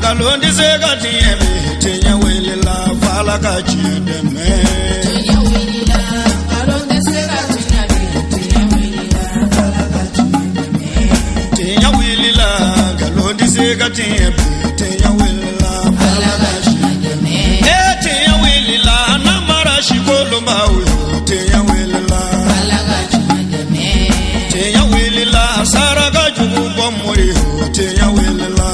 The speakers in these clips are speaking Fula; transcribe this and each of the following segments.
Galondi segati ebe tenya wele la fala ka chideme. Tenya wele la galonde segati ebe tenya wele la fala ka chideme. Tenya wele la galondi segati ebe tenya wele la fala ka chideme. Tenya wele la namara shikolo mawe tenya wele la fala ka chideme. Tenya wele la saraga jugu bomori tenya wele la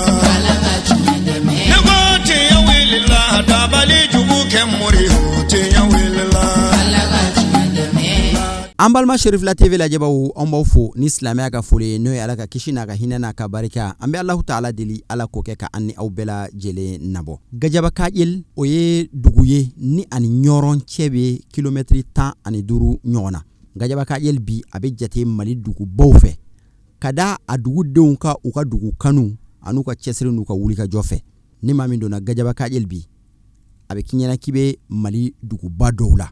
Ambalma Sherif la TV la jabawu omba fo ni islamia ka fole no ala ka kishina ka hinana ka barika ambe Allah Ta'ala dili ala ko ke ka anni aw bela jele nabo gajaba kajil oye duguye ni ani nyoron chebe kilometri 10 ani duru nyona gajaba kajil bi abe jate mali dugu bawfe kada adugu deunka uka dugu kanu anu ka chesri nu ka wuli ka jofe ni mamindo na gajaba kajil bi abe kinyana kibe mali dugu badowla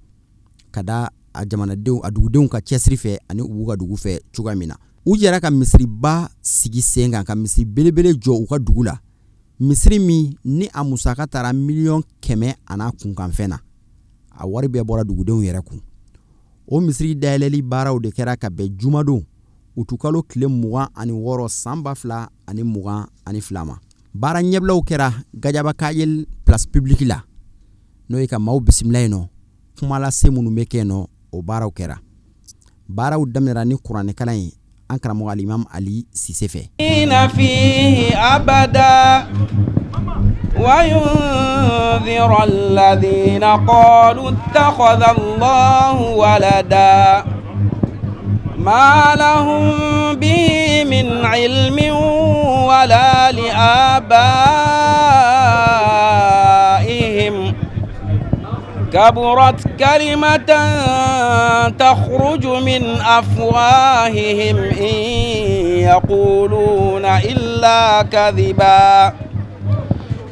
kada a jamana dew adugu dew ka chesri fe ani ubuga dugu fe chugamina ujera ka misri ba sigi senga ka misri belebele jo uka dugula misri mi ni amusaka tara million keme ana kunkan fena a wari be bora dugu dew yere ku o misri daleli baraw de kera ka be jumado utukalo kile muga ani woro samba fla ani muga ani flama bara nyeblaw kera gajaba kayel place publique la no ka maw bismillah no kuma la semunu mekeno o baraw kera baraw damnera ni qur'an kalay ankara mo al imam ali sisefe ina fihi abada wa yunzir alladhina qalu ittakhadha Allahu walada ma lahum bi min ilmin wala li abaihim كبرت كلمة تخرج من أفواههم إن يقولون إلا كذبا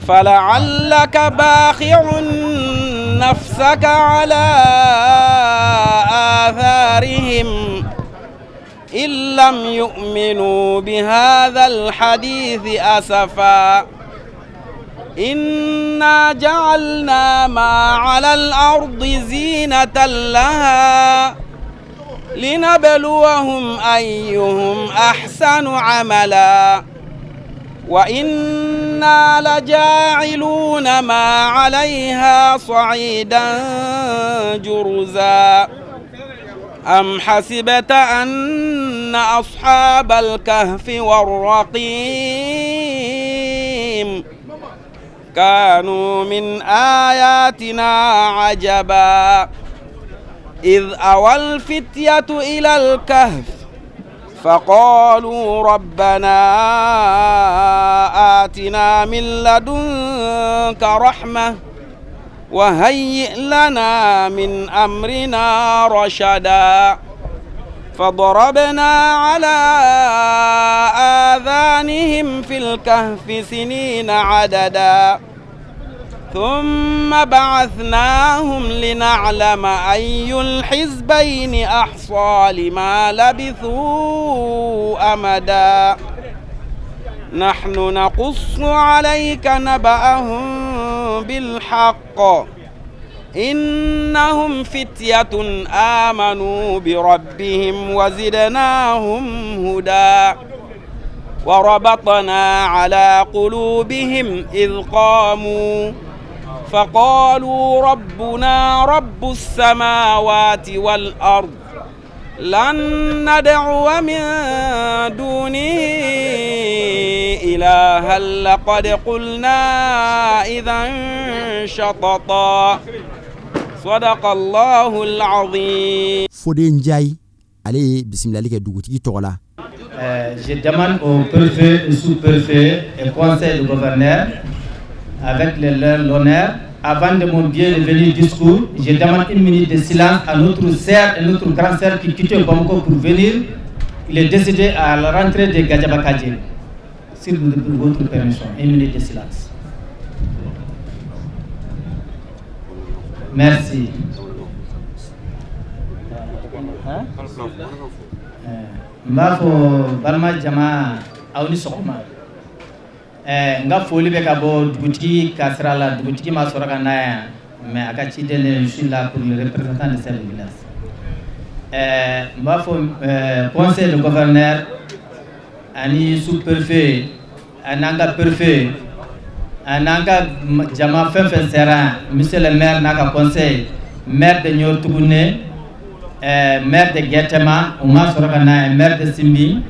فلعلك باخع نفسك على آثارهم إن لم يؤمنوا بهذا الحديث أسفا إنا جعلنا ما على الأرض زينة لها لنبلوهم أيهم أحسن عملا وإنا لجاعلون ما عليها صعيدا جرزا أم حسبت أن أصحاب الكهف والرقيم كانوا من آياتنا عجبا إذ أوى الفتية إلى الكهف فقالوا ربنا آتنا من لدنك رحمة وهيئ لنا من أمرنا رشدا فضربنا على آذانهم في الكهف سنين عددا ثم بعثناهم لنعلم أي الحزبين أحصى لما لبثوا أمدا نحن نقص عليك نبأهم بالحق إنهم فتية آمنوا بربهم وزدناهم هدى وربطنا على قلوبهم إذ قاموا فقالوا ربنا رب السماوات والأرض لن ندعو من دونه إلها لقد قلنا إذا شططا صدق الله العظيم. Fodé Ndiaye, allez, bismillah, les dougouti tola. Je demande au préfet, au sous-préfet et conseil de gouverneur, avec l'honneur, avant de mon bien de venir discours, je demande une minute de silence à notre sœur et notre grand sœur qui quittent Bamako pour venir. Il est décidé à la rentrée de Gajaba Kajil. S'il vous plaît, votre permission, une minute de silence. Merci. Mbafo Balma Jama Aouni Sokoma. nga foli be ka bo dugutigi ka sira la dugutigi ma sɔrɔ ka na yan mais a ka ciden je suis là pour le représentant de ce village n b'a fɔ conseil de gouverneur ani sous-préfet an'an ka préfet an'an ka jama fɛn fɛn sera monsieur le maire n'a ka conseil maire de Ɲor Tugune maire de Guetema o ma sɔrɔ ka na maire de Simbi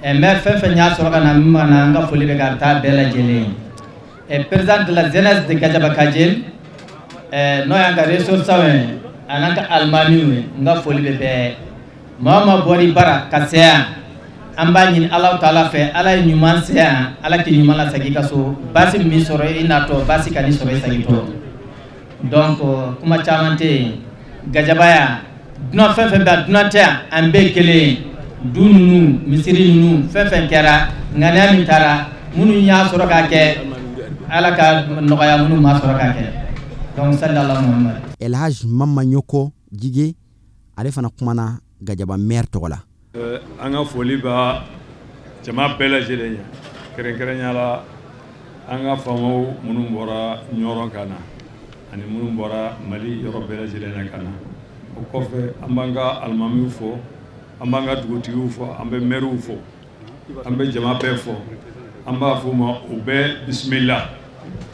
maire fɛn fɛn y'a sɔrɔ ka na min ma na an ka foli bɛ ka taa bɛɛ lajɛlen président de la jeunesse de Gajaba Kajel n'o y'an ka ressortissant ye an'an ka alimamiw ye n ka foli bɛ bɛɛ maa o maa bɔra bara ka se yan an b'a ɲini Alahu Taala fɛ Ala ye ɲuman se yan Ala k'i ɲuman lasegin i ka so baasi min sɔrɔ i natɔ baasi ka n'i sɔrɔ i segintɔ donc kuma caman tɛ yen Gajaba yan dunan fɛn fɛn bɛ yan dunan tɛ yan an bɛɛ kelen du ninnu misiri ninnu fɛn fɛn kɛra ŋaniya min taara minnu y'a sɔrɔ k'a kɛ Ala ka nɔgɔya minnu ma sɔrɔ k'a kɛ donc sallallahu Muhammad El Hadj Mama Ɲoko Jige ale fana kumana Gajaba maire tɔgɔ la an ka foli b'a jama bɛɛ lajɛlen ye kɛrɛnkɛrɛnya la an ka faamaw minnu bɔra ɲɔrɔ ka na ani minnu bɔra Mali yɔrɔ bɛɛ lajɛlen na ka na o kɔfɛ an b'an ka alimamiw fɔ an b'an ka dugutigiw fɔ an bɛ maires fɔ an bɛ jama bɛɛ fɔ an b'a fɔ ma u bɛɛ bisimila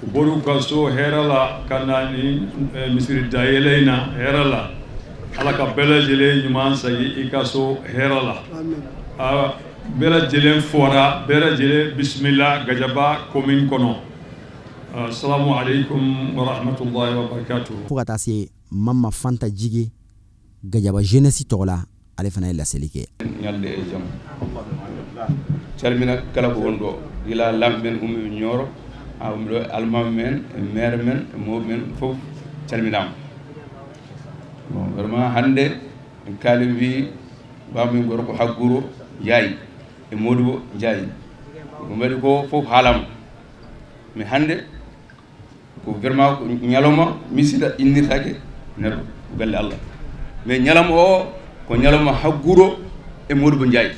u bɔr'u ka so hɛrɛ la ka na ni misiri dayɛlɛ in na hɛrɛ la Ala ka bɛɛ lajɛlen ɲuman segin i ka so hɛrɛ la bɛɛ lajɛlen fɔra bɛɛ lajɛlen bisimila Gajaba commune kɔnɔ assalamu alaikum wa rahmatullahi wa barakatuh fo ka taa se Mama Fanta Jige Gajaba jeunesse tɔgɔ la ale fana ye laseli kɛ ñalde e jam calmina kala ko won ɗo gila lamɓe ummi Ñoro ha ummi ɗo almam men e maire men e mawɓe men fof calminama bon vraiment hande en kaali wi bammin gorko hagguro jaayi e Modibo jaayi ko mbaɗi ko fof haalama mais hande ko vraiment ko ñalawma misida innirtake neɗɗo ko galle Allah mais ñalawma o ko ñalawma hagguro e Modibo Ndiaye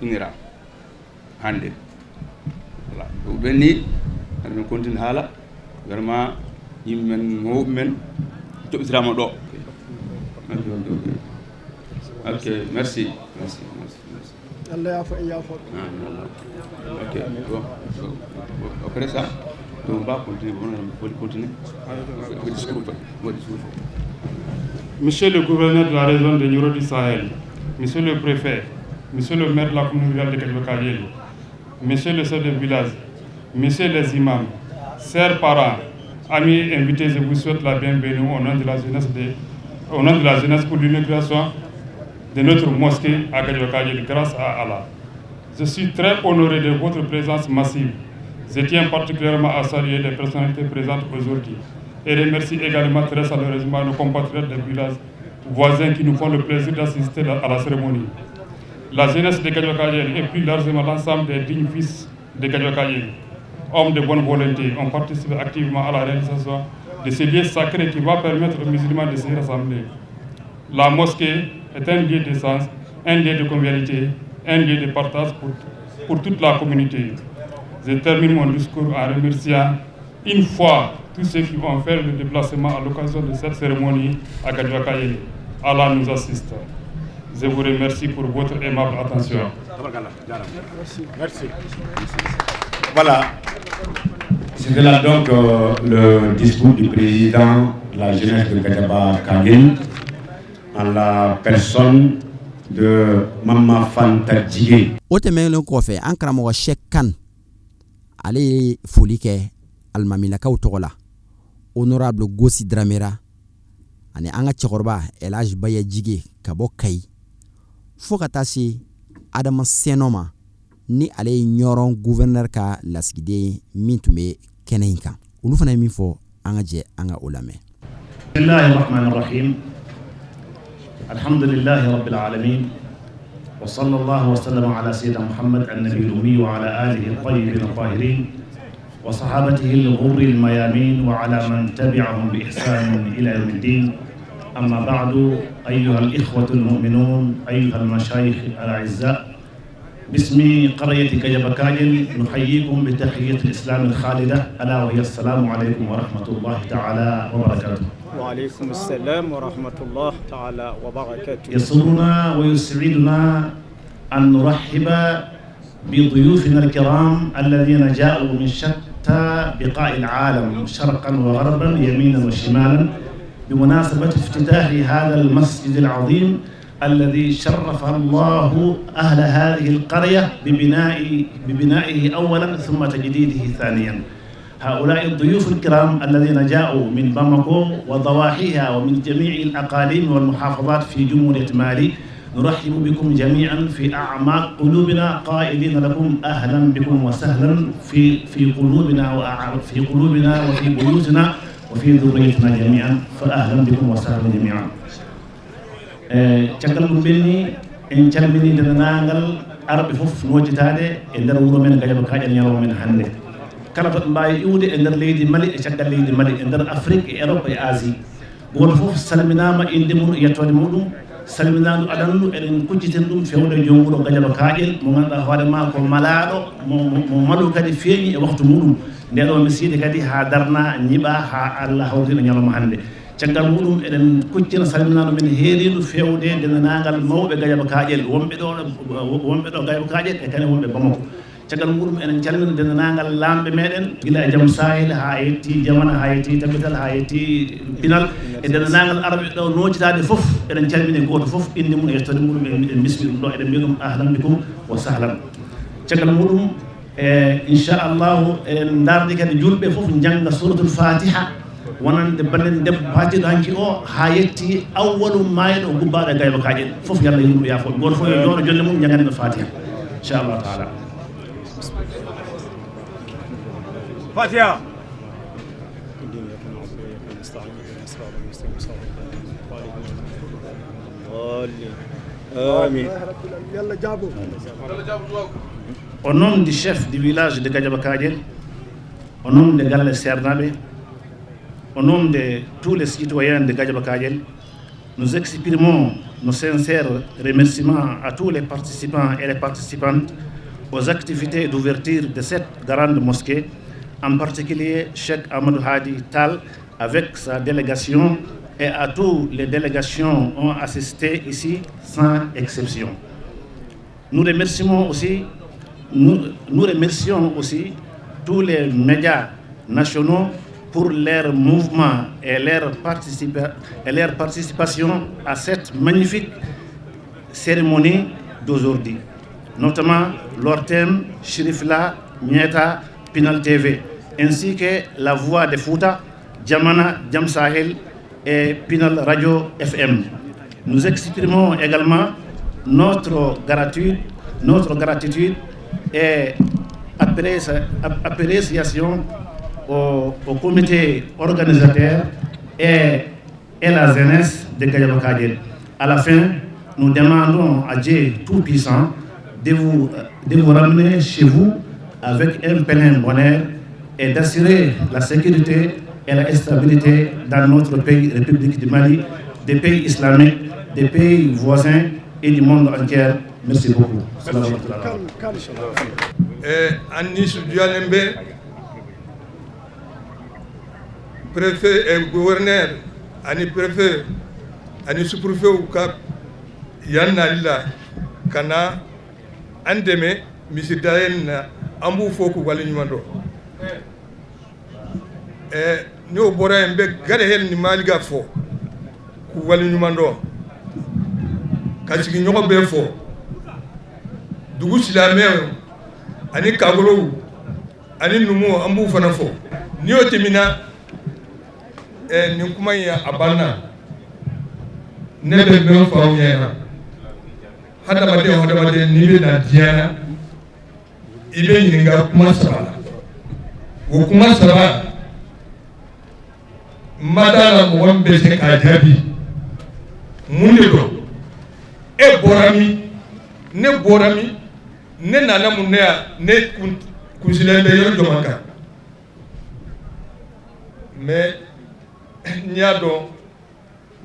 innira hande voilà ɗo ɓenni hande min continue haala vraiment yimɓe men mawɓe men toɓɓitirama ɗo ok merci Allah yafo e yafo ok bon après ça on va continuer Monsieur le gouverneur de la région de Nioro du Sahel, Monsieur le préfet, Monsieur le maire de la commune rurale de Gajaba Kajel, Monsieur le chef de village, Messieurs les imams, chers parents, amis invités, je vous souhaite la bienvenue au nom de la jeunesse pour l'inauguration de notre mosquée à Gajaba Kajel grâce à Allah. Je suis très honoré de votre présence massive. Je tiens particulièrement à saluer les personnalités présentes aujourd'hui et remercie également très chaleureusement nos compatriotes des villages voisins qui nous font le plaisir d'assister à la cérémonie. La jeunesse de Gajaba Kajel et plus largement l'ensemble des dignes fils de Gajaba Kajel, hommes de bonne volonté, ont participé activement à la réalisation de ce lieu sacré qui va permettre aux musulmans de se rassembler. La mosquée est un lieu d'essence, un lieu de convivialité, un lieu de partage pour toute la communauté. Je termine mon discours en remerciant une fois tous ceux qui vont faire le déplacement à l'occasion de cette cérémonie à Gajaba Kajel. Allah nous assiste. Je vous remercie pour votre aimable attention. Merci. Voilà. C'était là donc le discours du président de la jeunesse de Gajaba Kajel en la personne de Mama Fanta Jige. o tɛmɛnen kɔfɛ an karamɔgɔ Sheikh Kan ale ye foli kɛ alimamilakaw tɔgɔ la honorable Gosi Dramera ani an ka cɛkɔrɔba El Hadj Baya Jige ka bɔ Kayi fo ka taa se Adama Seno ma ni ale ye Ɲɔrɔn gouverneur ka lasigiden min tun bɛ kɛnɛ in kan olu fana ye min fɔ an ka jɛ an ka o lamɛn. Bismillahirrahmanirrahim. Alhamdulillahi rabbil alamin. وصلى الله وسلم على سيدنا محمد النبي الأمي وعلى آله الطيبين الطاهرين وصحابته الغر الميامين وعلى من تبعهم بإحسان إلى يوم الدين. أما بعد أيها الإخوة المؤمنون أيها المشايخ الأعزاء باسم قرية كجبة كاجل نحييكم بتحية الإسلام الخالدة ألا وهي السلام عليكم ورحمة الله تعالى وبركاته. وعليكم السلام ورحمة الله تعالى وبركاته. يسرنا ويسعدنا أن نرحب بضيوفنا الكرام الذين جاءوا من شتى بقاع العالم شرقا وغربا يمينا وشمالا بمناسبة افتتاح هذا المسجد العظيم الذي شرف الله أهل هذه القرية ببنائه أولا ثم تجديده ثانيا. هؤلاء الضيوف الكرام الذين جاءوا من باماكو وضواحيها ومن جميع الأقاليم والمحافظات في جمهورية مالي نرحب بكم جميعا في أعماق قلوبنا قائلين لكم أهلا بكم وسهلا في قلوبنا وفي بيوتنا وفي ذريتنا جميعا، فأهلا بكم وسهلا جميعا. caggal ɗum ɓenni en calmini dendagal arɓe fof nojitade e nder wuuro men Gadiaba Kaƴel ñalawma men hannde. Kala to ɓe mbawi iwde e nder leydi Mali e caggal leydi Mali e nder Afrique e Europe e Asie, goto fof salminama inde mum e yettode muɗum, salminandu aɗandu eɗen kucciten ɗum fewde jom wuuro Gadiaba Kaƴel mo ganduɗa hoorema ko malaɗo mo maɗo kadi feeñi e waktu muɗum ndeɗo misiide kadi ha darna ñiiɓa ha Allah hawrina ñalawma hannde. caggal muɗum eɗen kuccina salminaɗo men heeriɗo fewde dendagal mawɓe Gadiaba Kaƴel wonɓe ɗo Gadiaba Kaƴel e kane wonɓe Bamako. caggal muɗum eɗen calmina dendagal lamɓe meɗen gila e jaam Sahel ha yetti Jamana ha yetti Tabital ha yetti Pinal e dendagal arɓe ɗo nocitade foof eɗen calmini goto foof inde mum e yettode muɗum en bismi ɗum ɗo eɗen mbiya ɗum ahlan bikum wa sahlan. caggal muɗum inchallahu eɗen dardi kadi julɓe foof jangga suratul Fatiha wonande ballen debbo hatiɗo hanki o ha yetti awwalu mayɗo gubbaɗo e Gadiaba Kaƴel foof yalla yimɓe yafoɓe goto fof yo jooɗo jolle mum jangani ɓe Fatiha inchallahu taala. Fatiha. Au nom du chef du village de Gadiaba Kaƴel, au nom de Galle Sernaɓe, au nom de tous les citoyens de Gadiaba Kaƴel, nous exprimons nos sincères remerciements à tous les participants et les participantes aux activités d'ouverture de cette grande mosquée, en particulier Cheikh Amadou Hadi Tal avec sa délégation et à toutes les délégations ont assisté ici sans exception. Nous remercions aussi tous les médias nationaux pour leur mouvement et leur participation à cette magnifique cérémonie d'aujourd'hui, notamment l'Ortem, Chérifla, Mieta, Pinal TV, ainsi que la Voix de Fouta, Jamana, Jam Sahel et Pinal Radio FM. Nous exprimons également notre gratitude et appréciation au comité organisateur et la jeunesse de Gadiaba Kaƴel. À la fin, nous demandons à Dieu Tout-Puissant de vous ramener chez vous avec un plein bonheur et d'assurer la sécurité et la stabilité dans notre pays, République du Mali, des pays islamiques, des pays voisins et du monde entier. Merci beaucoup. Anis Dialembe, préfet et gouverneur, ani préfet, ani sous-préfet ou cap, yanna lila, kana, andeme, misi dayen na, ambu foku wali nyumando. Ni o bora mbe gade hel ni maliga fo, ku wali nyumando. Kachiki nyoko be fo. Dugu silameo, ani kagolo, ani numu ambu fana fo. Ni o temina, ni kuma ya abana, nebe be fa uyena. Hadamade nibe na diana, ibe nyinga kuma sabala. Wo kuma sabala, madala mwambe se kajabi, muneko, borami, ne nana munea, ne kunsilembe yon jomaka. Mais, nyado,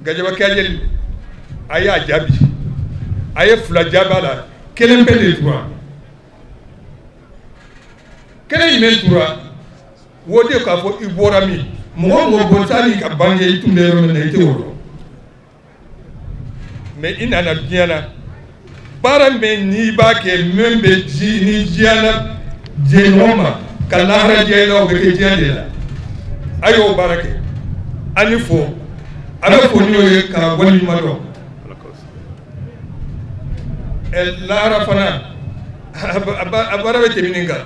Gadiaba Kaƴel, aya jabi, aya fula jabala, kelempe de toi. kelen jumɛn tura o de k'a fɔ i bɔra min mɔgɔ mɔgɔ bɔnsali ka bange i tun bɛ yɔrɔ min na i tɛ o dɔn mais i nana diɲɛ na baara min n'i b'a kɛ min bɛ ni diɲɛ na jɛɲɔgɔn ma ka lahara diɲɛ la o bɛ kɛ diɲɛ de la a y'o baara kɛ a ni fɔ a bɛ fɔ n'o ye ka waleɲuman dɔn lahara fana a baara bɛ tɛmɛ nin kan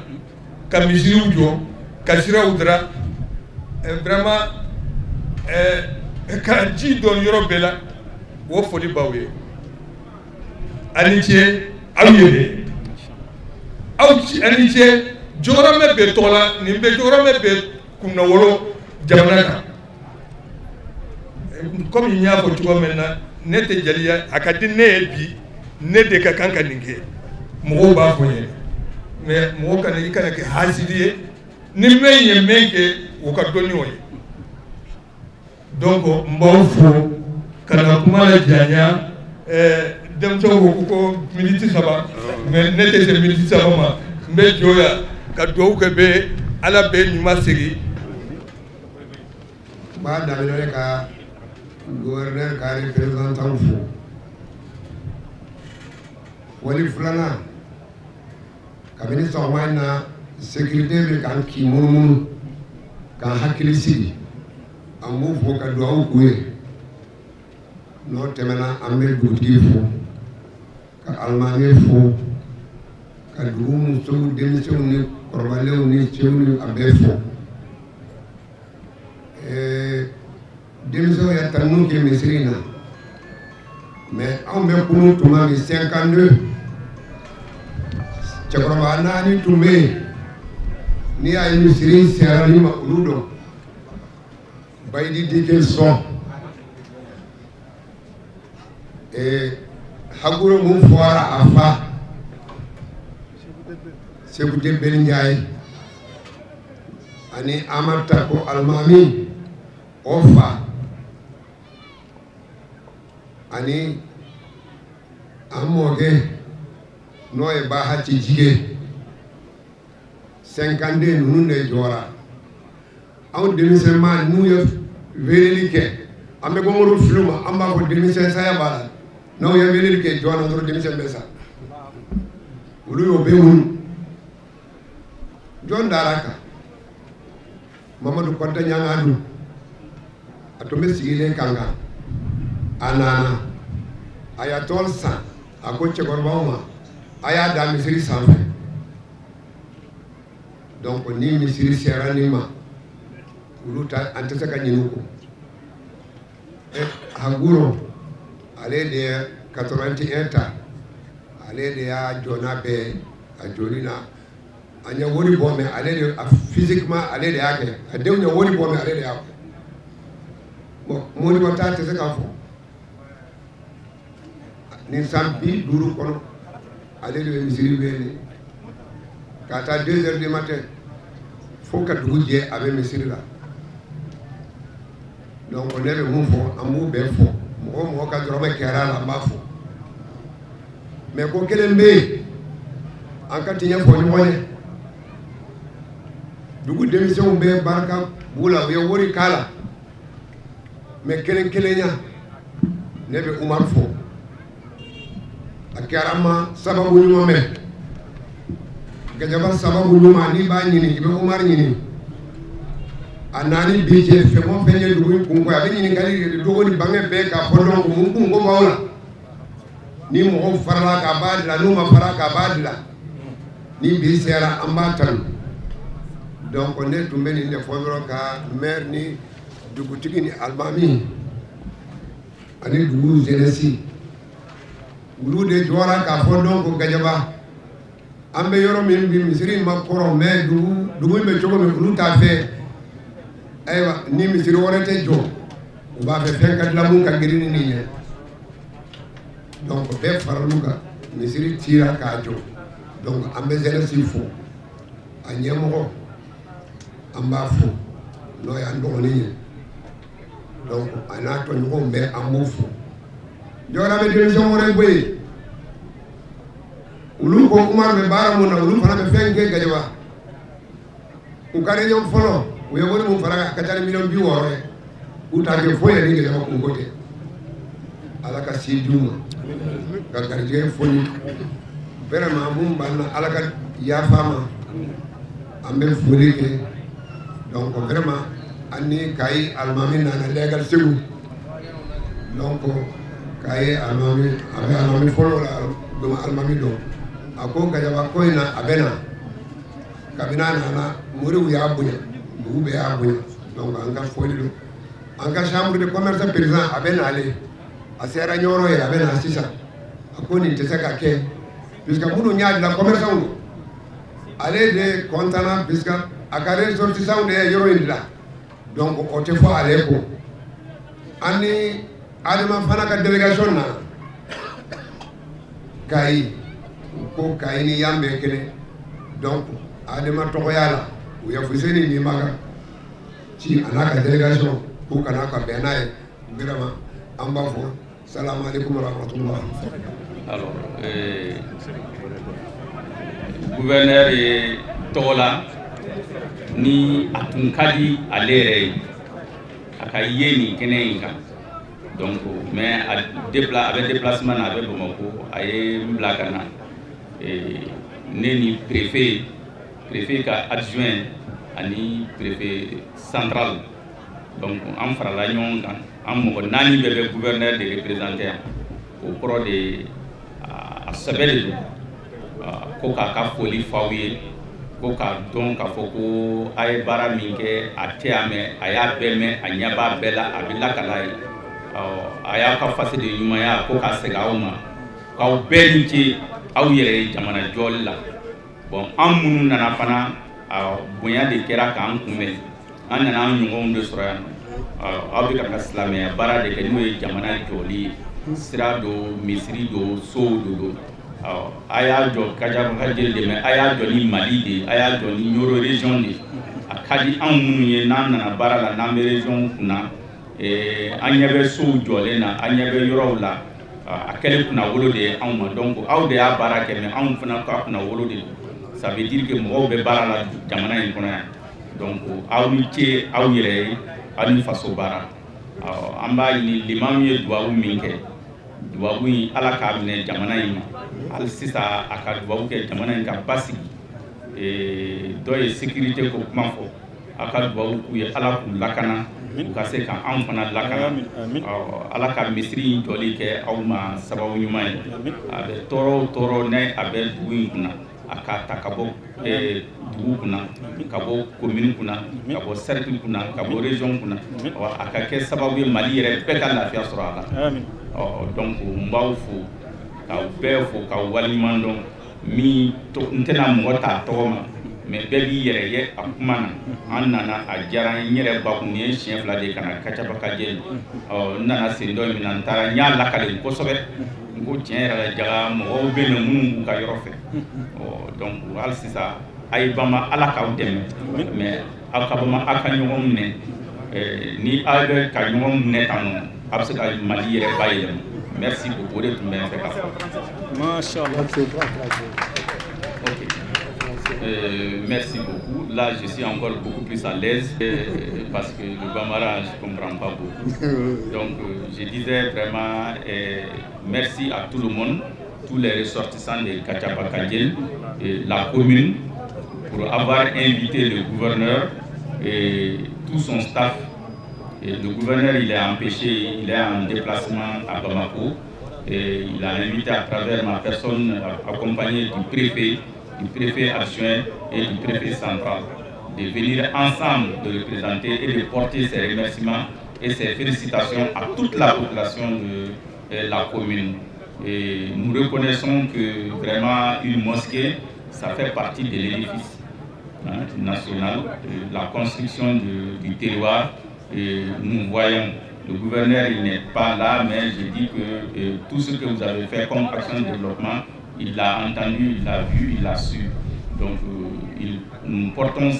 ka misiriw jɔ ka siraw dira vraiment ka ji dɔn yɔrɔ bɛɛ la o foli b'aw ye a ni ce aw ye dɛ a ni ce jɔyɔrɔmɛ bɛ tɔgɔ la nin bɛ jɔyɔrɔmɛ bɛ kunna wolo jamana kan komi n y'a fɔ cogo min na ne tɛ jeliya a ka di ne ye bi ne de ka kan ka nin kɛ mɔgɔw b'a fɔ n ye mais mɔgɔ kana i kana kɛ hasidi ye ni min ye min kɛ o ka dɔn ni o ye donc n b'aw fo ka na kuma la janya denmisɛnw ko miniti 3 mais ne tɛ se miniti 3 ma n bɛ jɔ yan ka dugawu kɛ bɛ ala bɛ ɲuman segin n b'a daminɛ ka gouverneur ka représentant fo wali filanan kabini sɔgɔma in na sécurité bɛ k'an k'i munumunu k'an hakili sigi an b'u fo ka dugawu k'u ye n'o tɛmɛna an bɛ dugutigi fo ka alimami fo ka dugu musow denmisɛnw ni kɔrɔbalenw ni cɛw ni a bɛɛ fo denmisɛnw ye tannu kɛ misiri in na mais anw bɛ kunu tuma min 52 cɛkɔrɔba 4 tun bɛ yen n'i y'a ye misiri sera ni ma olu dɔn bayidi dike sɔn haguro mun fɔra a fa Sekute Ben Ndiaye ani Amata ko Almami o fa ani an mɔkɛ n'o ye Bahati Jige 52 ninnu de jɔra anw denmisɛnma n'u ye weleli kɛ an bɛ gɔngɔrɔ fili ma an b'a fɔ denmisɛn saya b'a la n'aw ye weleli kɛ jɔn na dɔrɔn denmisɛn bɛ sa olu y'o bɛ wulu jɔn dara kan Mamadu Kɔnte Ɲangadu a tun bɛ sigilen kan kan a nana a y'a tɔn san a ko cɛkɔrɔbaw ma a y'a da misiri sanfɛ donc ni misiri sera nin ma olu ta an tɛ se ka ɲin'u kɔ Haguro ale de ye 81 ta ale de y'a jɔna bɛɛ a joli na a ɲɛ wari bɔ mɛ ale de physiquement ale de y'a kɛ a denw ɲɛ wari bɔ mɛ ale de y'a kɛ bon Modibo ta tɛ se k'a fɔ nin san 50 kɔnɔ ale de bɛ misiri wele ka taa 2 heures du matin fo ka dugu jɛ a bɛ misiri la donc ne bɛ mun fɔ an b'u bɛɛ fɔ mɔgɔ mɔgɔ ka dɔrɔmɛ kɛra la an b'a fɔ mais ko kelen bɛ yen an ka tiɲɛ fɔ ɲɔgɔn ye dugu denmisɛnw bɛ barika b'u la u ye wari k'a la mais kelen kelenya ne bɛ Umar fɔ a kɛra n ma sababu ɲuman mɛn Gajaba sababu ɲuman n'i b'a ɲini i bɛ Umar ɲini a naani bi cɛ fɛn o fɛn ye dugu in kun kɔ a bɛ ɲininkali kɛ dogo ni bange bɛɛ k'a fɔ dɔn mun kun ko b'aw la ni mɔgɔw farala k'a b'a dilan n'u ma fara k'a b'a dilan ni bi sera an b'a tanu donc ne tun bɛ nin de fɔ dɔrɔn ka maire ni dugutigi ni alimami ani dugu jeunesse olu de jɔra k'a fɔ dɔn ko Gajaba an bɛ yɔrɔ min bi misiri ma kɔrɔ mais dugu in bɛ cogo min olu t'a fɛ ayiwa ni misiri wɛrɛ tɛ jɔ u b'a fɛ fɛn ka dilan mun ka girin ni nin ye donc bɛɛ faral'u kan misiri cira k'a jɔ donc an bɛ jeunesse fo a ɲɛmɔgɔ an b'a fo n'o y'an dɔgɔnin ye donc a n'a tɔɲɔgɔnw bɛɛ an b'u fo jɔyɔrɔ bɛ denmisɛn wɛrɛ bɔ yen olu ko Umar bɛ baara mun na olu fana bɛ fɛn kɛ Gajaba u ka réunion fɔlɔ u ye wari mun fara a ka ca ni miliyɔn 60 ye u t'a kɛ foyi ye ni Gɛlɛba kunko tɛ ala ka si d'u ma ka garijɛgɛ foni vraiment mun b'an na ala ka yafa ma an bɛ foli kɛ donc vraiment ani Kayi alimami nana legal Segu donc Kayi alimami a bɛ alimami fɔlɔ la donc alimami don a ko Gajaba ko in na a bɛ na kabini a nana moriw y'a bonya dugu bɛɛ y'a bonya donc an ka foli don an ka chambre de commerce président a bɛ nale a sera ɲɔgɔn ye a bɛ na sisan a ko nin tɛ se ka kɛ puisque minnu y'a dilan commerçants don ale de content na puisque a ka ressortissants de ye yɔrɔ in dilan donc o tɛ fɔ ale ko an ni Adama fana ka délégation na Kayi ko Kayi ni y'an bɛɛ kelen donc Adama tɔgɔya la u ye Fuseni Nimaga ci a n'a ka délégation k'u kana ka bɛn n'a ye vraiment an b'a fɔ salamu alaikum wa rahmatullah. Alors gouverneur ye tɔgɔ la ni a tun ka di ale yɛrɛ ye a ka ye nin kɛnɛ in kan donc mais a bɛ déplacement na a bɛ Bamako a ye n bila ka na ne ni préfet ka adjoint ani préfet central donc an farala ɲɔgɔn kan an mɔgɔ 4 bɛɛ bɛ gouverneur de représenter yan o kɔrɔ de a sɛbɛ de don ko k'a ka foli f'aw ye ko k'a dɔn k'a fɔ ko a ye baara min kɛ a tɛ a mɛn a y'a bɛɛ mɛn a ɲɛ b'a bɛɛ la a bɛ lakala ye a y'a ka fasi de ɲumanya ko k'a segin aw ma k'aw bɛɛ ni ce aw yɛrɛ ye jamana jɔli la bon an minnu nana fana bonya de kɛra k'an kunbɛn an nana an ɲɔgɔnw de sɔrɔ yan aw bɛ ka silamɛya baara de kɛ n'o ye jamana jɔli ye sira do misiri do sow do a y'a jɔ Gajaba jeli de mais a y'a jɔ ni Mali de a y'a jɔ ni Nioro région de a ka di anw minnu ye n'an nana baara la n'an bɛ région kunna an ɲɛ bɛ sow jɔlen na an ɲɛ bɛ yɔrɔw la a kɛlen kunnawolo de ye anw ma donc aw de y'a baara kɛ mais anw fana ka kunnawolo de don ça veut dire que mɔgɔw bɛ baara la jamana in kɔnɔ yan donc aw ni ce aw yɛrɛ ye aw ni faso baara an b'a ɲini limamu ye duwawu min kɛ duwawu in ala k'a minɛ jamana in ma hali sisan a ka duwawu kɛ jamana in ka basigi dɔ ye sécurité ko kuma fɔ a ka duwawu k'u ye ala k'u lakana u ka se ka anw fana lakana ala ka misiri in jɔli kɛ aw ma sababu ɲuman ye a bɛ tɔɔrɔ o tɔɔrɔ ne a bɛ dugu in kunna a k'a ta ka bɔ dugu kunna ka bɔ commune kunna ka bɔ cercle kunna ka bɔ région kunna a ka kɛ sababu ye Mali yɛrɛ bɛɛ ka lafiya sɔrɔ a la donc n b'aw fo k'aw bɛɛ fo k'aw waleɲuman dɔn min n tɛna mɔgɔ t'a tɔgɔ ma mais bɛɛ b'i yɛrɛ ye a kuma na an nana a diyara n yɛrɛ bakun ye siɲɛ 2 de ka na Gajaba Kajeli n nana sen dɔ min na n taara n y'a lakalen kosɛbɛ n ko tiɲɛ yɛrɛ la Jaga mɔgɔw bɛ na minnu b'u ka yɔrɔ fɛ donc hali sisan a ye bama ala k'aw dɛmɛ mais aw ka bama aw ka ɲɔgɔn minɛ ni aw bɛ ka ɲɔgɔn minɛ tan nɔ a bɛ se ka Mali yɛrɛ bayɛlɛma merci beaucoup o de tun bɛ n fɛ ka fɔ. Machallah. Merci beaucoup. Là, je suis encore beaucoup plus à l'aise parce que le Bambara, je ne comprends pas beaucoup. Donc, je disais vraiment merci à tout le monde, tous les ressortissants de Gajaba Kajeli, la commune, pour avoir invité le gouverneur et tout son staff. Et le gouverneur, il est empêché, il est en déplacement à Bamako. Et il a invité à travers ma personne, accompagné du préfet adjoint et du préfet central, de venir ensemble, de représenter et de porter ses remerciements et ses félicitations à toute la population de la commune. Et nous reconnaissons que vraiment une mosquée, ça fait partie de l'édifice national, de la construction du terroir. Et nous voyons, le gouverneur il n'est pas là, mais je dis que tout ce que vous avez fait comme action de développement, il l'a entendu, il l'a vu, il l'a su. Donc nous portons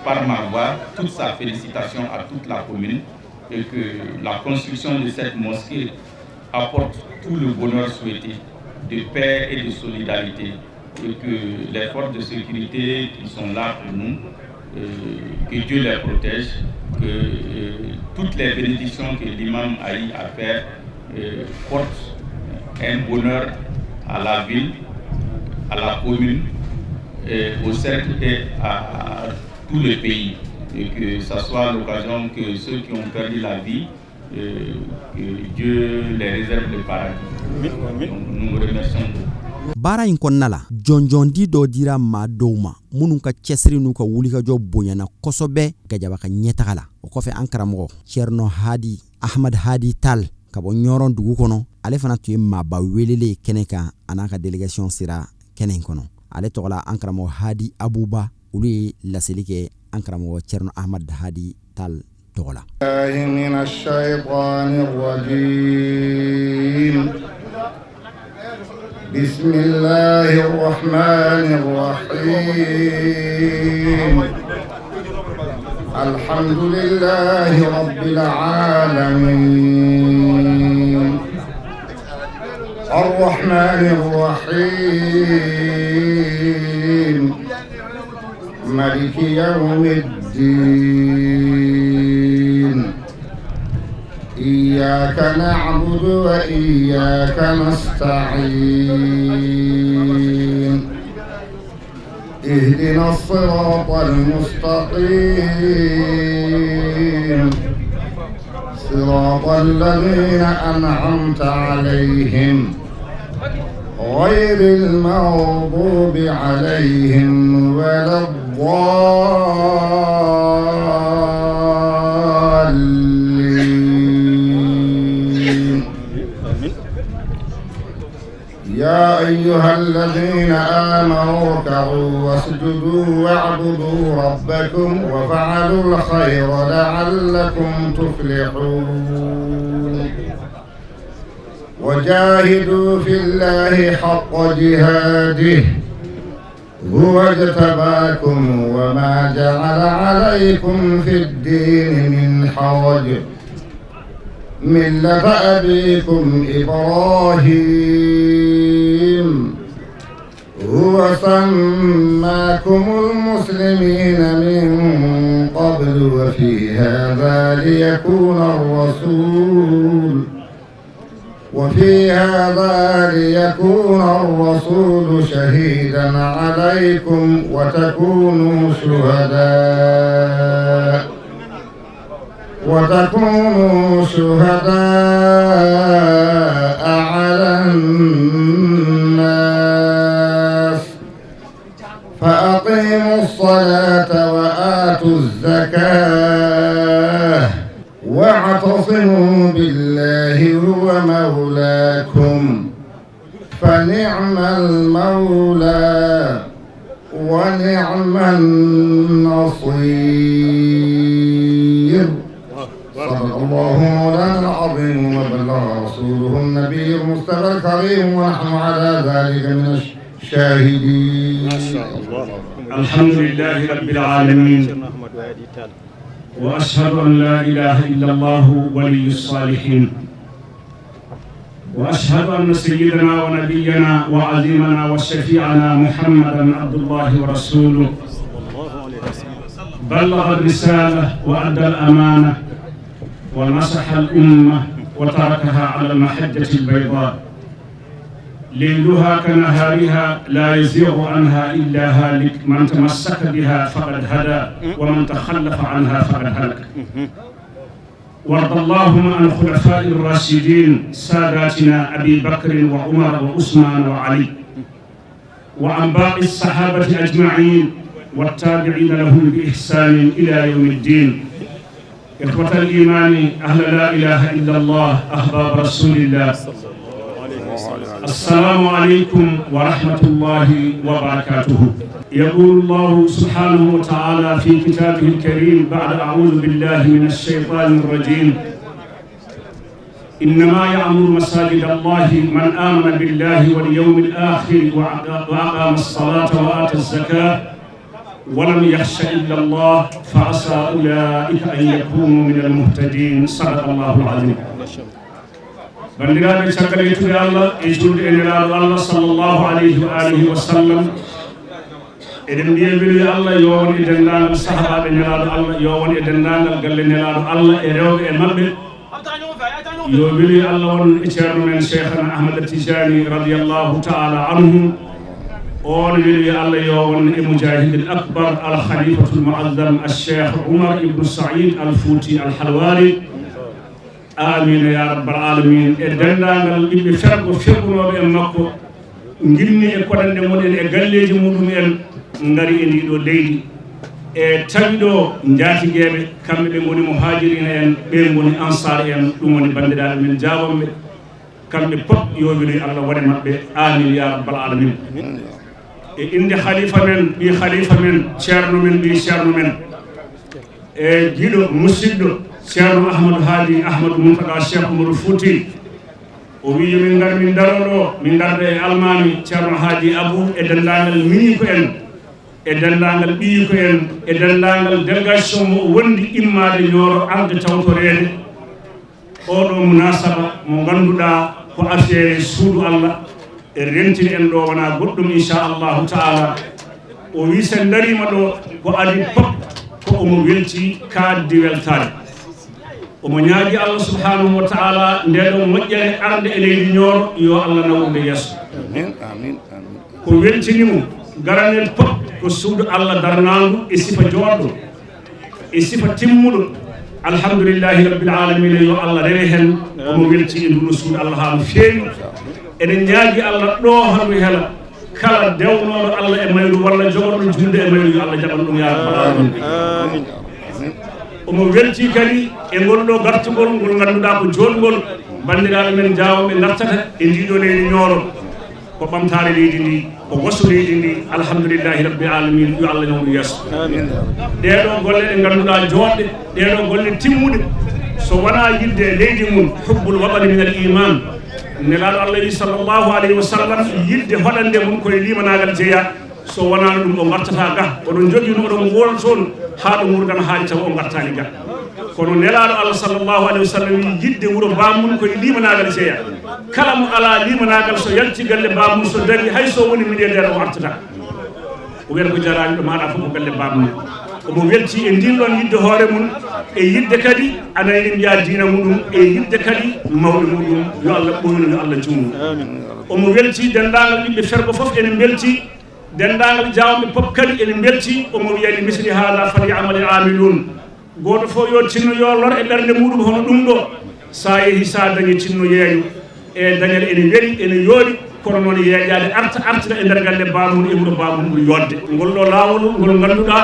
par ma voix toute sa félicitation à toute la commune et que la construction de cette mosquée apporte tout le bonheur souhaité de paix et de solidarité et que les forces de sécurité qui sont là pour nous que Dieu les protège, que toutes les bénédictions que l'imam a eu à faire portent un bonheur à la ville, à la commune, au cercle et à tout le pays. Et que ça soit l'occasion que ceux qui ont perdu la vie, que Dieu les réserve le paradis. Donc nous vous remercions. Baara in kɔnɔna la jɔnjɔndi dɔ dira maa dɔw ma minnu ka cɛsiri n'u ka wulikajɔ bonyana kosɛbɛ Gajaba ka ɲɛtaga la. O kɔfɛ an karamɔgɔ Cerno Hadi Ahmad Hadi Tal ka bɔ ɲɔrɔn dugu kɔnɔ, ale fana tun ye maaba welele kɛnɛ kan a n'a ka délégation sera kɛnɛ in kɔnɔ. Ale tɔgɔ la an karamɔgɔ Hadi Abuba, olu ye laseli kɛ an karamɔgɔ Cerno Ahmad Hadi Tal tɔgɔ la. من الشيطان الرجيم بسم الله الرحمن الرحيم الحمد لله رب العالمين الرحمن الرحيم مالك يوم الدين إياك نعبد وإياك نستعين اهدنا الصراط المستقيم صراط الذين أنعمت عليهم غير المغضوب عليهم ولا الضالين يا أيها الذين آمنوا اركعوا واسجدوا واعبدوا ربكم وفعلوا الخير لعلكم تفلحون وجاهدوا في الله حق جهاده هو اجتباكم وما جعل عليكم في الدين من حرج ملة أبيكم إبراهيم هو سماكم المسلمين من قبل وفي هذا ليكون الرسول شهيدا عليكم وتكونوا شهداء على الناس فأقيموا الصلاة وآتوا الزكاة واعتصموا بالله هو مولاكم فنعم المولى ونعم النصير صدق الله مولانا العظيم وبلغ رسوله النبي المصطفى الكريم ونحن على ذلك من الشاهدين. ما شاء الله. الحمد لله رب العالمين وأشهد أن لا إله إلا الله ولي الصالحين وأشهد أن سيدنا ونبينا وعظيمنا وشفيعنا محمدا عبد الله ورسوله بلغ الرسالة وأدى الأمانة ونصح الأمة وتركها على المحجة البيضاء ليلها كنهارها لا يزيغ عنها إلا هالك من تمسك بها فقد هدى ومن تخلف عنها فقد هلك. وارض اللهم عن الخلفاء الراشدين ساداتنا أبي بكر وعمر وعثمان وعلي وعن باقي الصحابة أجمعين والتابعين لهم بإحسان إلى يوم الدين. إخوة الإيمان أهل لا إله إلا الله أحباب رسول الله السلام عليكم ورحمة الله وبركاته. يقول الله سبحانه وتعالى في كتابه الكريم بعد أعوذ بالله من الشيطان الرجيم إنما يعمر مساجد الله من آمن بالله واليوم الآخر وأقام الصلاة وآتى الزكاة ولم يخش إلا الله فعسى أولئك أن يكونوا من المهتدين. صدق الله العظيم. bandiraɓe caggal yettude allah e julde e nelaɗo allah sallllahu alayhi wa alihi wa sallam eɗen mbiya weluyo Allah yo won e dendagal sahabaɓe nelaɗo Allah yo won e dendagal galle nelaɗo Allah e rewɓe e mabɓe yo weluyo Allah won e ceerno men cheikhana Ahmad Tijani radiallahu taala anhu on weluyo Allah yo won e mujahid al akbar al khalifatul muazzam al cheikh Oumar ibn Saïd al Fouti al Halwari amina ya rabbal alamin e dendagal ɓiɓɓe fergo fergunoɓe en makko gimmi e koɗanɗe muɗen e galleji muɗum en ngari e ndiɗo leydi e tawi ɗo jaatigueɓe kamɓe ɓe goni muhajirina en ɓe goni ansar en ɗum woni bandiraɓe men jawamɓe kamɓe pop yo weluyo Allah waɗe mabɓe amin ya rabbal alamin e inde khalifa men ɓi khalifa men ceerno men ɓi ceerno men e jiiɗo musidɗo ceerno Ahmadou Hadi Ahmadou Mountaga Cheikh Oumarou Fouti o wi min gar min daroɗo min garda e almami ceerno Hadi Abou e dendagal mini ko en e dendagal ɓiyi ko en e dendagal délégation mo wondi immade Nioro arde tawtorede oɗo munasaba mo ganduɗa ko affaire suudu Allah e rentini en ɗo wona goɗɗum inchallahu taala o wi sen darima ɗo ko adi pop ko omo welti kaddi weltade omo ñaagi Allah subhanahu wa taala ndeɗo moƴƴere arde e leydi Nioro yo Allah nawde yesso ko weltinimo garanel pop ko suudu Allah darnagu e sifa joɗɗo e sifa timmuɗo alhamdulillahi rabbil alamin yo Allah rewe hen omo welti e nduno suudu Allah ha no feewi eɗen ñaagi Allah ɗo hono hela kala dewnoɗo Allah e mayru walla jogoɗo junde e mayru yo Allah jaɓan ɗum ya rabbal alamin omo welti kadi e ngol ɗo gartugol ngol ganduɗa ko joɗgol bandiraɓe men jawɓe gartata e ndiɗo leydi Nioro ko ɓamtare leydi ndi ko wasu leydi ndi alhamdulillahi rabbil alamin yo Allah ñawdu yesso ɗeɗo golle ɗe ganduɗa joɗɗe ɗeɗo golle timmuɗe so wona yidde leydi mum hubbul waɓani min al iman nelaɗo Allah wi sallllahu alayhi wa sallam yidde hoɗande mum koye limanagal jeeya so wonano ɗum o gartata ga oɗon jogino oɗon wona toon ha ɗo murgan haali taw o gartani ga kono nelaɗo Allah sallllahu alayhi wa sallam wi yidde wuuro bamum koye limanagal jeeya kala mo ala limanagal so yalti galle bamum so dari hay so woni milliardaire o artata o wiyata ko jarani ɗo maɗa fof ko galle bamum omo welti e ndin ɗon yidde hoore mum e yidde kadi anani mbiya dina muɗum e yidde kadi mawɗo muɗum yo Allah ɓoyno yo Allah jumnu omo welti dendagal ɓiɓɓe fergo foof ene belti dendagal jawɓe pop kadi ene belti omo wiyani misli hada falyamal amilun goto fof yo tinno yo lor e ɓernde muɗum hono ɗum ɗo sa yeehi sa dañi tinno yeeyo e dañal ene weeli ene yooɗi kono noon yeeƴade artira e nder galle bamum e wuuro bamum ɓuuri yodde ngol ɗo lawol ngol ganduɗa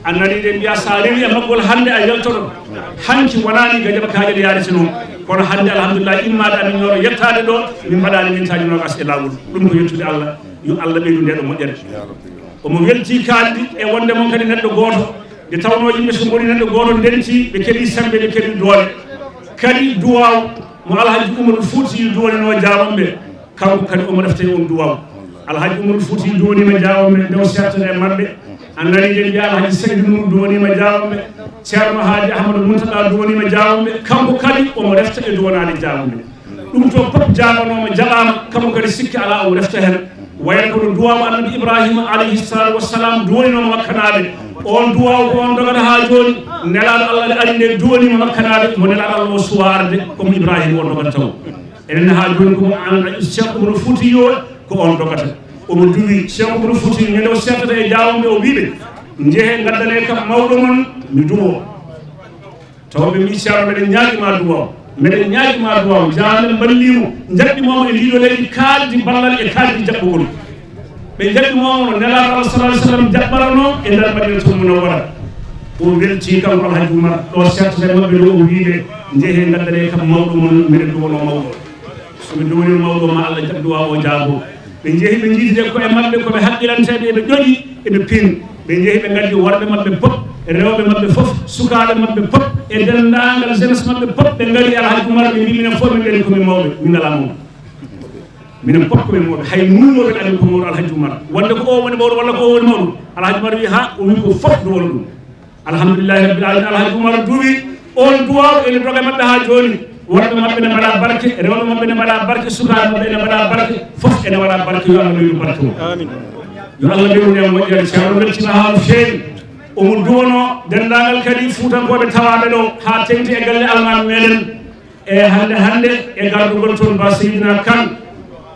annani ɗe mbiya sa rewi e maggol hande a yaltoɗo hanki wonani Gadiaɓa Kaƴel yarete noon kono hande alhamdulillah immade amin Nioro yettade ɗo min mbaɗani mintaji nogas e lawol ɗum ko yettude Allah yo Allah ɓeydu ndeɗo moƴƴere omo welti kaldi e wonde moon kadi neɗɗo goto nde tawno yimɓe so goni neɗɗo goto ndenti ɓe keeɓi sembe ɓe keeɓi doole kadi duwaw mo Alhaji Oumarou Fouti duwanino jawamɓe kanko kadi omo refte on duwaw Alhaji Oumarou Fouti duwanima jawamɓe ndew sertane e mabɓe annani jen mbiya Alhaji Seydou Nour duwanima jawamɓe ceerno Hadi Ahmadou Mountaga duwanima jawamɓe kanko kadi omo refta e duwanade jawamɓe ɗum to pop jabanoma jaɓama kanko kadi sikki ala omo refta hen wayno kono duwaw annabi Ibrahima alayhi salatu wassalam duwaninoma makkanade on duwaw ko on dogata ha joni nelaɗo Allah ne ari nde duwanima makkanade mo nelaɗo Allah o suwa arde comme Ibrahima o dogata taw enen ha joni komo Cheikh Oumarou Fouti yo ko on dogata omo duwi Cheikh Oumarou Fouti ñande o settata e jawamɓe o wiɓe jeehe gaddane kam mawɗo mon mi duwo taw ɓe mbi ceerno meɗen ñaaguima duwaw meɗen ñaaguima duwaw jaamen ballimo jaɓɓimomo e ndiɗo leydi kaldi ballal e kaldi jaɓɓugol ɓe jaɓɓimomo no nelaɗo Allah sallallahu alaihi wasallam jaɓɓarano e nder Madinatul Munawwara o welti kanko Alhaji Oumar ɗo settata mabɓe ɗo o wiɓe jeehe gaddane kam mawɗo mon miɗen duwono mawɗo somi duwoni mawɗo ma Allah jaɓ duwaw o jaago ɓe jeehi ɓe jiidide koye mabɓe koɓe haqqiranteɓe eɓe ƴoƴi eɓe pin ɓe jeehi ɓe gaddi worɓe mabɓe pop rewɓe mabɓe fof sukaɓe mabɓe pop e dendagal jeunesse mabɓe pop ɓe ngari Alhaji Oumar ɓe mbi minen fof min ɗeni komin mawɓe min ala mawɓe minen pop komin mawɓe hay nunnoɓe ɗaɗen ko mawɗo Alhaji Oumar wonde ko o woni mawɗo walla ko o woni mawɗo Alhaji Oumar wi ha o wi ko fof duwono ɗum alhamdulillahi rabbil alamin Alhaji Oumar duwi on duwaw ene doga mabɓe ha joni worɓe mabɓe ne mbaɗa barke rewɓe mabɓe ne mbaɗa barke sukaɓe mabɓe ne mbaɗa barke fof ene waɗa barke yo Allah mayru barke o yo Allah ɓewnu en moƴƴere ceerno weltima haalu feewi omo duwono dendagal kadi fuutankoɓe tawaɓe ɗo ha tengti e galle almami meɗen e hande e gardugol toon ba Seydina Kane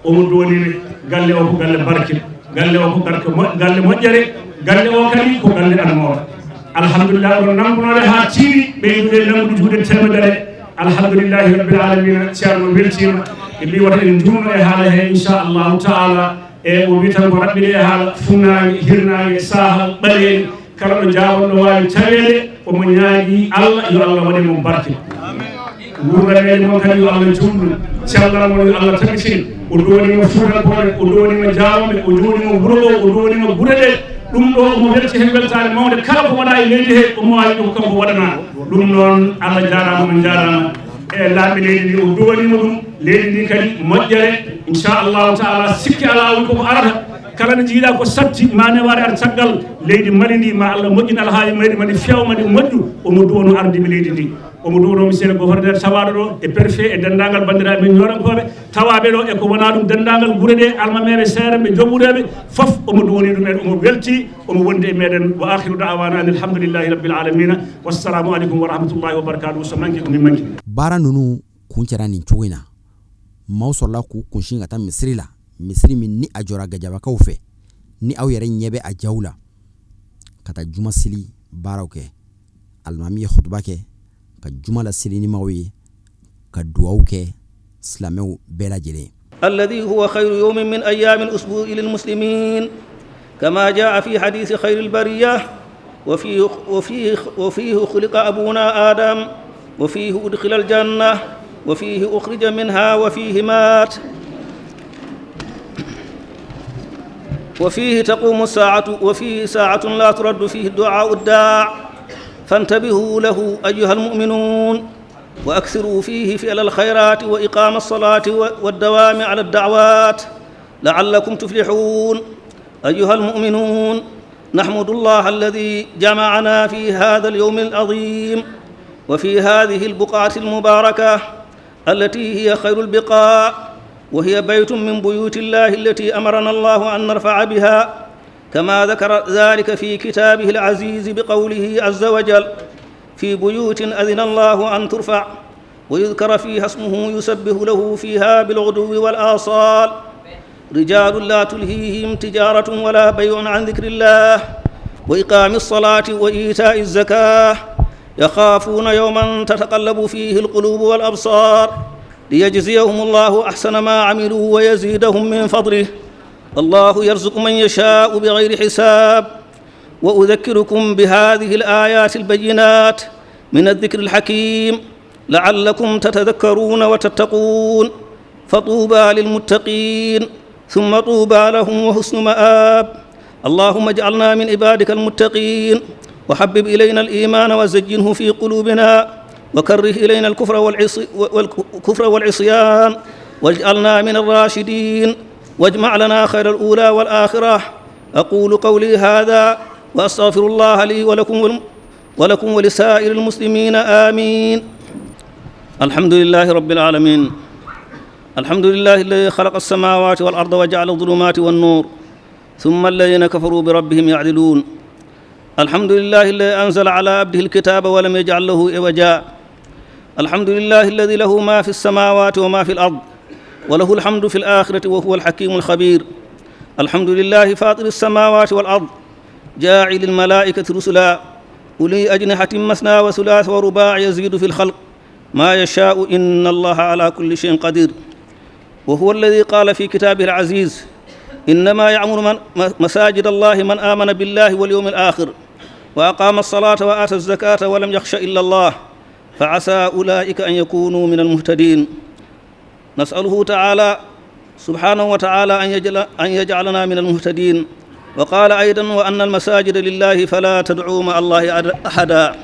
omo duwonire galle o ko galle barke galle o ko galle moƴƴere galle o kadi ko galle almore alhamdulillah oɗon nangunode ha tiiɗi ɓeydude nangude juuɗe temedere alhamdulillahi rabbil alamina ceerno weltima e mbi wata en jumno e haala he inchallahu taala e o wi tan ko raɓɓiɗe e haala funnague hirnague sahal ɓaleeni kala ɗo jawonɗo wawi tawede omo ñaagui Allah yo Allah waɗe mo barke wurnameɗe moon kadi yo Allah jumɗum cellal mon yo Allah tabitin o donima fuutankoɓe o donima jawoɓe o donima wuuro o o donima guure ɗe ɗum ɗo omo welti hen weltare mawde kala ko waɗa e leydi he omo wawi ɗum kanko waɗana ɗum noon Allah jarama no jarama e laaɓi leydi ndi o donima ɗum leydi ndi kadi moƴƴere inchallahu taala sikki ala woni koko arata kala ne jiiɗa ko satti mane ware ar caggal leydi Mali ndi ma Allah moƴƴin alhaaji meɗi madi few madi moƴƴu omo duwono ardiɓe leydi ndi omo duwono monsieur le gouverneur tawaɗo ɗo e préfet e dendagal bandiraɓe men ñorankoɓe tawaɓe ɗo e ko wona ɗum dendagal guure ɗe almameɓe seereɓe jomɓureɓe foof omo duwoni ɗumen omo welti omo wondi e meɗen wa akhiru da'wana an alhamdulillahi rabbil alamina wassalamu aleykum wa rahmatullahi wa barakatuhu so manki komin manki baara nunu kun cɛra nin cogo in na maaw sɔrɔla k'u kunsin ka taa misiri la misiri min ni a jɔra gajabakaw fɛ ni aw yɛrɛ ɲɛ bɛ a jaw la ka taa juma seli baaraw kɛ alimami ye hutuba kɛ ka juma la seli ni maaw ye ka duwaw kɛ silamɛw bɛɛ lajɛlen الذي هو خير يوم من أيام الأسبوع للمسلمين كما جاء في حديث خير البرية وفيه خلق أبونا آدم وفيه أدخل الجنة وفيه أخرج منها وفيه مات وفيه تقوم الساعة وفيه ساعة لا ترد فيه الدعاء الداع فانتبهوا له أيها المؤمنون وأكثروا فيه فعل الخيرات وإقام الصلاة والدوام على الدعوات لعلكم تفلحون أيها المؤمنون نحمد الله الذي جمعنا في هذا اليوم العظيم وفي هذه البقعة المباركة التي هي خير البقاع وهي بيت من بيوت الله التي أمرنا الله أن نرفع بها كما ذكر ذلك في كتابه العزيز بقوله عز وجل في بيوت أذن الله أن ترفع ويذكر فيها اسمه يسبح له فيها بالغدو والآصال رجال لا تلهيهم تجارة ولا بيع عن ذكر الله وإقام الصلاة وإيتاء الزكاة يخافون يوما تتقلب فيه القلوب والأبصار ليجزيهم الله أحسن ما عملوا ويزيدهم من فضله الله يرزق من يشاء بغير حساب وأذكركم بهذه الآيات البينات من الذكر الحكيم لعلكم تتذكرون وتتقون فطوبى للمتقين ثم طوبى لهم وحسن مآب اللهم اجعلنا من عبادك المتقين وحبب إلينا الإيمان وزينه في قلوبنا وكره إلينا الكفر والعصيان واجعلنا من الراشدين واجمع لنا خير الأولى والآخرة أقول قولي هذا وأستغفر الله لي ولكم ولسائر المسلمين آمين الحمد لله رب العالمين الحمد لله الذي خلق السماوات والأرض وجعل الظلمات والنور ثم الذين كفروا بربهم يعدلون الحمد لله الذي أنزل على عبده الكتاب ولم يجعل له عوجا الحمد لله الذي له ما في السماوات وما في الأرض وله الحمد في الآخرة وهو الحكيم الخبير الحمد لله فاطر السماوات والأرض جاعل الملائكة رسلا أولي أجنحة مثنى وثلاث ورباع يزيد في الخلق ما يشاء إن الله على كل شيء قدير وهو الذي قال في كتابه العزيز إنما يعمر مساجد الله من آمن بالله واليوم الآخر وأقام الصلاة وآتى الزكاة ولم يخش إلا الله فعسى أولئك أن يكونوا من المهتدين نسأله تعالى سبحانه وتعالى أن يجعلنا من المهتدين وقال أيضا وأن المساجد لله فلا تدعوا مع الله أحدا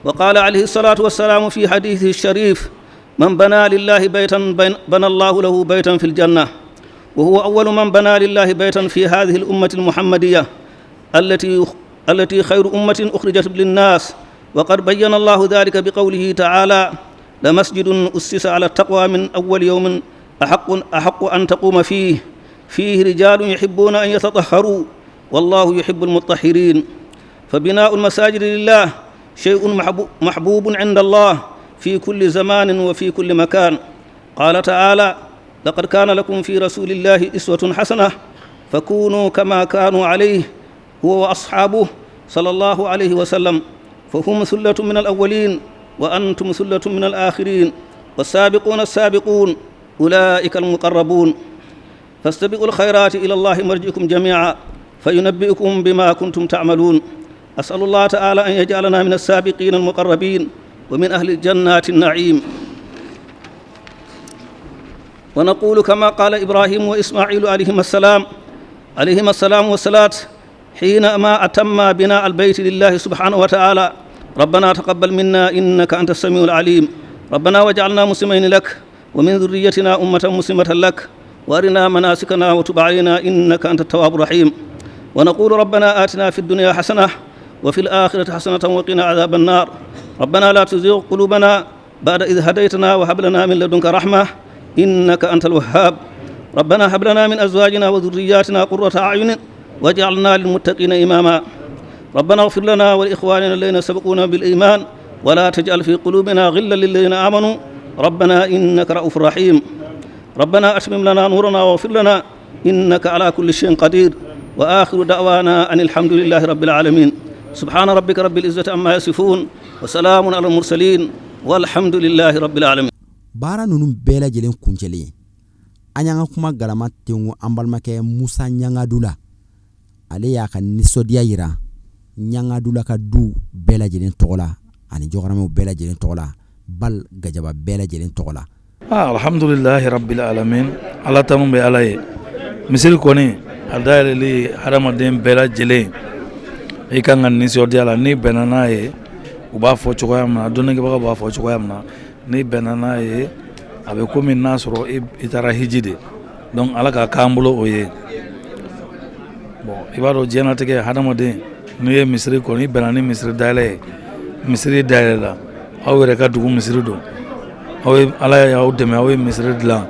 وقال عليه الصلاة والسلام في حديثه الشريف من بنى لله بيتا بنى الله له بيتا في الجنة وهو أول من بنى لله بيتا في هذه الأمة المحمدية التي خير أمة أخرجت للناس وقد بين الله ذلك بقوله تعالى لمسجد أسس على التقوى من أول يوم أحق أن تقوم فيه رجال يحبون أن يتطهروا والله يحب المطهرين. فبناء المساجد لله شيء محبوب عند الله في كل زمان وفي كل مكان. قال تعالى: لقد كان لكم في رسول الله أسوة حسنة فكونوا كما كانوا عليه هو وأصحابه صلى الله عليه وسلم، فهم ثلة من الأولين وأنتم ثلة من الآخرين، والسابقون السابقون أولئك المقربون. فاستبقوا الخيرات إلى الله مرجعكم جميعا فينبئكم بما كنتم تعملون. أسأل الله تعالى أن يجعلنا من السابقين المقربين ومن أهل جنات النعيم. ونقول كما قال إبراهيم وإسماعيل عليهما السلام والصلاة حينما أتم بناء البيت لله سبحانه وتعالى: ربنا تقبل منا إنك أنت السميع العليم، ربنا واجعلنا مسلمين لك ومن ذريتنا أمة مسلمة لك، وأرنا مناسكنا وتب علينا إنك أنت التواب الرحيم. ونقول ربنا آتنا في الدنيا حسنة وفي الآخرة حسنة وقنا عذاب النار. ربنا لا تزغ قلوبنا بعد إذ هديتنا وهب لنا من لدنك رحمة إنك أنت الوهاب. ربنا هب لنا من أزواجنا وذرياتنا قرة أعين واجعلنا للمتقين إماما. ربنا اغفر لنا ولإخواننا الذين سبقونا بالإيمان ولا تجعل في قلوبنا غلا للذين آمنوا ربنا إنك رؤوف رحيم. ربنا أتمم لنا نورنا واغفر لنا إنك على كل شيء قدير. وآخر دعوانا أن الحمد لله رب العالمين. سبحان ربك رب العزة عما يصفون وسلام على المرسلين والحمد لله رب العالمين. Bara nunu bela jelen kunjele anyanga kuma galama tengu ambalmake Musa Nyangadula ale ya kan nisodia yira Nyangadula ka du bela jelen togola ani jogorame bela jelen togola bal gajaba bela jelen togola. Alhamdulillah rabbil alamin. Ala tamu be alaye misil koni adale li haramadem bela jelen e kanga nisodia la ni benana e uba fo chokoyamna donne ke ba fo chokoyamna ni benana ye abe komi nasro itara hijide donc ala ka kambulo oye bon ibaro jena tege hadamade ni misri ko ni benani misri dale la awere ka dugu misri do awe ala ya udeme awe misri dla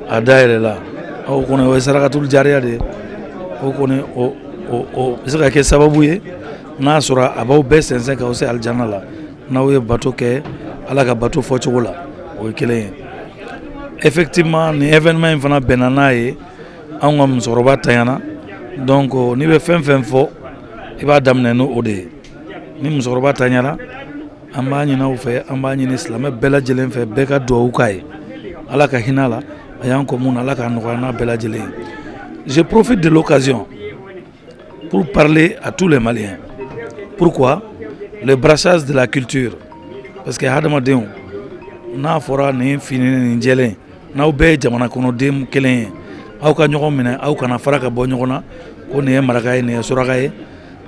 adaire la aw kono we sarakatul jariya de o kono o isaka ke sababu ye nasura abaw be sense ka o se aljanna la nawe bato ke ala ka bato fo chogola o kele effectivement ni événement fana benana ye an ka musoroba tayana donc ni be fɛn fo i b'a daminɛ no o de ni musoroba tayana an b'a ɲini aw fɛ an b'a ɲini silamɛ bɛɛ lajɛlen fɛ bɛɛ ka duwawu k'a ye ala ka hinɛ la a y'an ko mun na ala ka nɔgɔya n'a bɛɛ lajɛlen. Je profite de l'occasion pour parler à tous les Maliens. Pourquoi? Le brassage de la culture. Parce que hadamadenw n'a fɔra nin fini nin jɛlen n'aw bɛɛ jamana kɔnɔden kelen ye aw ka ɲɔgɔn minɛ aw kana fara ka bɔ ɲɔgɔn na ko nin ye maraka ye nin ye suraka ye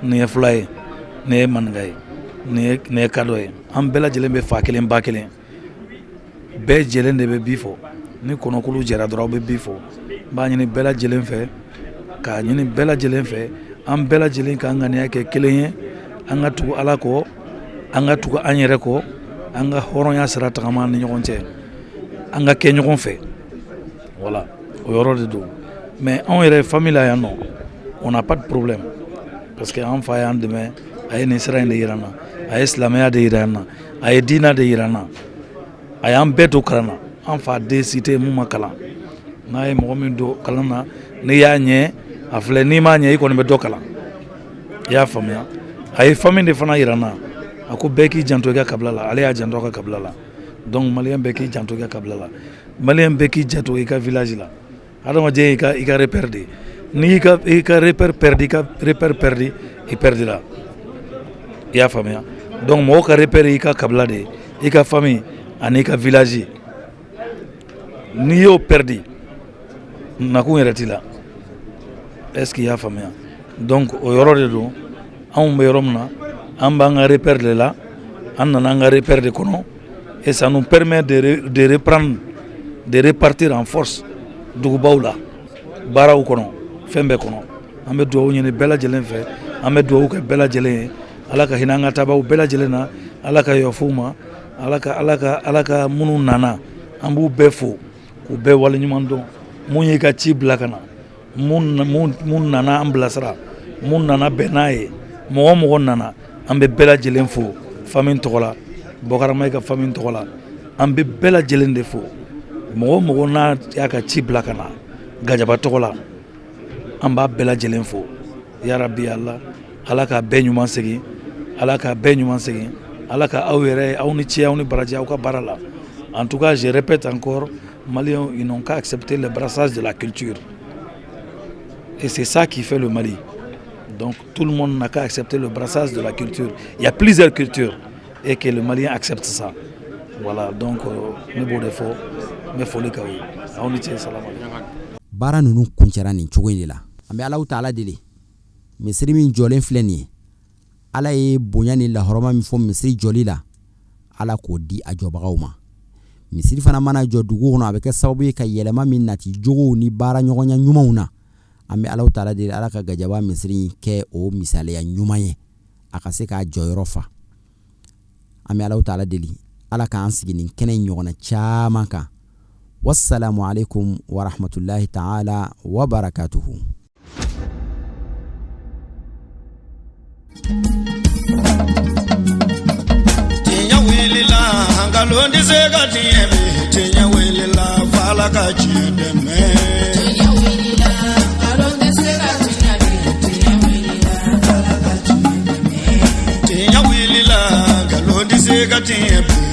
nin ye fula ye nin ye maninka ye nin ye kadɔ ye an bɛɛ lajɛlen bɛ fa kelen ba kelen bɛɛ jɛlen de bɛ bi fɔ ni kɔnɔkulu jɛra dɔrɔn aw bɛ bi fɔ n b'a ɲini bɛɛ lajɛlen fɛ k'a ɲini bɛɛ lajɛlen fɛ an bɛɛ lajɛlen ka ŋaniya kɛ kelen ye an ka tugu ala kɔ an ka tugu an yɛrɛ kɔ an ka hɔrɔnya sira tagama ni ɲɔgɔn cɛ an ka kɛ ɲɔgɔn fɛ voilà o yɔrɔ de don mais anw yɛrɛ famille la yan nɔ on n'a pas de problème parce que an fa y'an dɛmɛ a ye nin sira in de yira n na a ye silamɛya de yira n na a ye diina de yira n na a y'an bɛɛ to kalan na an fa den si tɛ mun ma kalan n'a ye mɔgɔ min don kalan na n'i y'a ɲɛ a filɛ n'i m'a ɲɛ i kɔni bɛ dɔ kalan i y'a faamuya a ye famille de fana yira n na a ko bɛɛ k'i janto i ka kabila la ale y'a janto a ka kabila la donc malien bɛɛ k'i janto i ka kabila la malien bɛɛ k'i janto i ka village la adamaden i ka repère de n'i ka repère perdi i perdira i y'a faamuya donc mɔgɔw ka repère i ka kabila de i ka famille ani i ka village n'i y'o perdi nakun yɛrɛ t'i la est ce que i y'a faamuya donc o yɔrɔ de don anw bɛ yɔrɔ min na an b'an ka repère de la an nana an ka repère de kɔnɔ et ça nous permet de reprendre de repartir en force dugubaw la baaraw kɔnɔ fɛn bɛɛ kɔnɔ an bɛ duwawu ɲini bɛɛ lajɛlen fɛ an bɛ duwawu kɛ bɛɛ lajɛlen ye ala ka hinɛ an ka taabaw bɛɛ lajɛlen na ala ka yafa u ma ala ka minnu nana an b'u bɛɛ fo k'u bɛɛ waleɲuman dɔn mun y'i ka ci bila ka na mun nana an bilasira mun nana bɛn n'a ye mɔgɔ mɔgɔ nana an bɛ bɛɛ lajɛlen fo famille tɔgɔ la Bokarama ka famille tɔgɔ la an bɛ bɛɛ lajɛlen de fo mɔgɔ mɔgɔ n'a y'a ka ci bila ka na Gajaba tɔgɔ la an b'a bɛɛ lajɛlen fo ya Rabbi Ala ka bɛɛ ɲuman segin Ala ka bɛɛ ɲuman segin Ala ka aw yɛrɛ aw ni ce aw ni baraji aw ka baara la en tout cas je répète encore Maliens ils n'ont qu'à accepter le brassage de la culture et c'est ça qui fait le Mali. Donc tout le monde n'a qu'à accepter le brassage de la culture. Il y a plusieurs cultures et que le Malien accepte ça. Voilà, donc ne beau défaut, mais faut le cas. On y tient salam alaikum. Bara nunu kunchara ni cogo in de la. An bɛ Alahu Taala deli. Misiri min jɔlen filɛ nin ye. Ala ye bonya ni lahɔrɔma min fɔ misiri jɔli la. Ala k'o di a jɔbagaw ma. Misiri fana mana jɔ dugu kɔnɔ a bɛ kɛ sababu ye ka yɛlɛma min nati jogow ni baara ɲɔgɔnya ɲumanw na. An bɛ Alahu Taala deli Ala ka Gajaba misiri kɛ o misaliya ɲuman ye. A ka se k'a jɔyɔrɔ fa. An bɛ Alahu Taala deli Ala k'an sigi nin kɛnɛ in ɲɔgɔnna caman kan. Wassalamu alaikum wa rahmatullahi ta'ala wa barakatuhu. Tinya wilila hangalondi sega tiebe tinya wilila fala ka chideme tinya wilila hangalondi sega tinya wilila fala ka chideme tinya wilila hangalondi sega tiebe